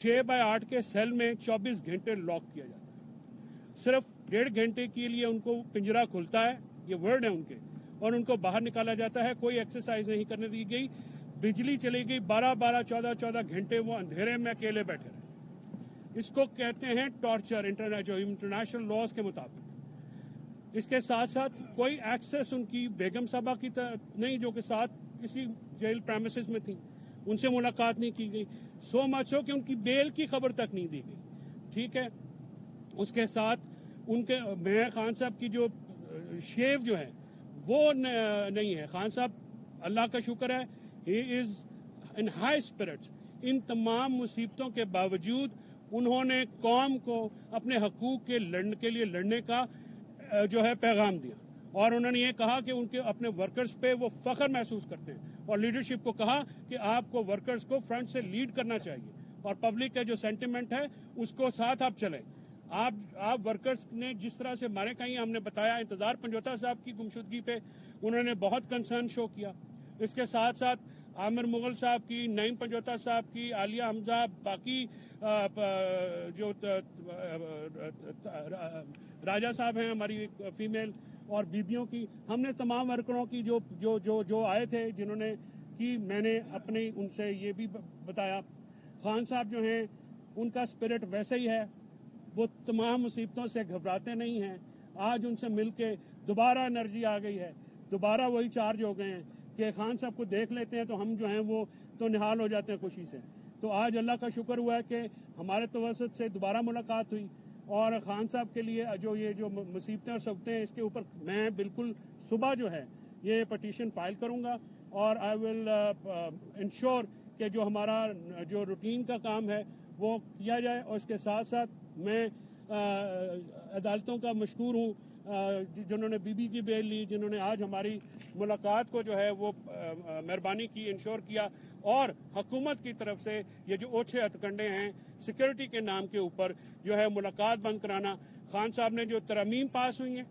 6x8 के cell में 24 घंटे लॉक किया जाता है। सिर्फ 1.5 घंटे के लिए उनको पिंजरा खुलता है, ये वर्ड है उनके, और उनको बाहर निकाला जाता है। कोई एक्सरसाइज नहीं करने दी गई। बिजली चली गई, 12-12, 14-14 घंटे वो अंधेरे में अकेले बैठे रहे। इसको कहते हैं टॉर्चर इंटरनेशनल लॉज के मुताबिक। इसके साथ साथ कोई एक्सेस उनकी बेगम साहबा की नहीं, जो के साथ इसी जेल प्रेमिसेस में थी, उनसे मुलाकात नहीं की गई। सो मच हो कि उनकी बेल की खबर तक नहीं दी गई। ठीक है, उसके साथ उनके मेहर खान साहब की जो शेव जो है वो नहीं है। खान साहब अल्लाह का शुक्र है, he is in high spirits. इन तमाम मुसीबतों के बावजूद उन्होंने कौम को अपने हकूक के लिए लड़ने का जो है पैगाम दिया, और उन्होंने ये कहा कि उनके अपने वर्कर्स पे वो फख्र महसूस करते हैं, और लीडरशिप को कहा कि आपको वर्कर्स को फ्रंट से लीड करना चाहिए, और पब्लिक का जो सेंटिमेंट है उसको साथ आप चलें। आप वर्कर्स ने जिस तरह से मारे कहीं हमने बताया, इंतजार पंजोता साहब की गुमशुदगी पे उन्होंने बहुत कंसर्न शो किया। इसके साथ साथ आमिर मुगल साहब की, नईम पंजोता साहब की, आलिया हमजा, बाकी जो राजा साहब हैं हमारी फीमेल, और बीबियों की, हमने तमाम वर्करों की जो आए थे जिन्होंने की, मैंने अपने उनसे ये भी बताया। खान साहब जो हैं उनका स्पिरिट वैसे ही है, वो तमाम मुसीबतों से घबराते नहीं हैं। आज उनसे मिलके दोबारा एनर्जी आ गई है, दोबारा वही चार्ज हो गए हैं कि खान साहब को देख लेते हैं तो हम जो हैं वो तो निहाल हो जाते हैं खुशी से। तो आज अल्लाह का शुक्र हुआ है कि हमारे तवसत से दोबारा मुलाकात हुई, और खान साहब के लिए जो मुसीबतें और सबतें हैं, इसके ऊपर मैं बिल्कुल सुबह जो है ये पटिशन फाइल करूंगा, और आई विल इंश्योर कि जो हमारा जो रूटीन का काम है वो किया जाए। और इसके साथ साथ मैं अदालतों का मशकूर हूँ जिन्होंने बीबी की बेल ली, जिन्होंने आज हमारी मुलाकात को जो है वो मेहरबानी की, इंश्योर किया, और हुकूमत की तरफ से ये जो ओछे हथकंडे हैं सिक्योरिटी के नाम के ऊपर जो है मुलाकात बंद कराना। खान साहब ने जो तरमीम पास हुई हैं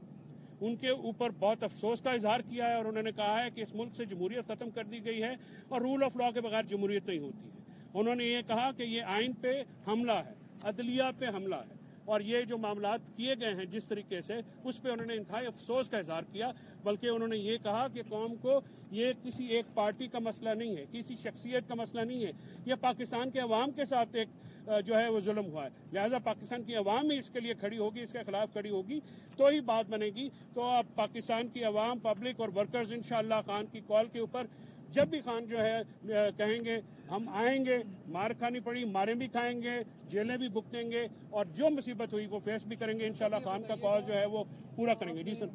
उनके ऊपर बहुत अफसोस का इजहार किया है, और उन्होंने कहा है कि इस मुल्क से जमहूरियत खत्म कर दी गई है और रूल ऑफ लॉ के बगैर जमहूरियत नहीं होती है। उन्होंने ये कहा कि ये आइन पे हमला है, अदलिया पे हमला है, और ये जो मामलात किए गए हैं जिस तरीके से, उस पर उन्होंने इंतहाई अफसोस का इजहार किया। बल्कि उन्होंने ये कहा कि कौम को ये किसी एक पार्टी का मसला नहीं है, किसी शख्सियत का मसला नहीं है, ये पाकिस्तान के अवाम के साथ एक जो है वो जुल्म हुआ है। लिहाजा पाकिस्तान की अवाम ही इसके लिए खड़ी होगी, इसके खिलाफ खड़ी होगी तो ही बात बनेगी। तो अब पाकिस्तान की अवाम, पब्लिक और वर्कर्स इंशाअल्लाह खान की कॉल के ऊपर जब भी खान जो है कहेंगे हम आएंगे, मार खानी पड़ी मारें भी खाएंगे, जेलें भी भुगतेंगे, और जो मुसीबत हुई वो फेस भी करेंगे। इंशाल्लाह खान का कॉज जो है वो पूरा करेंगे। जी सर।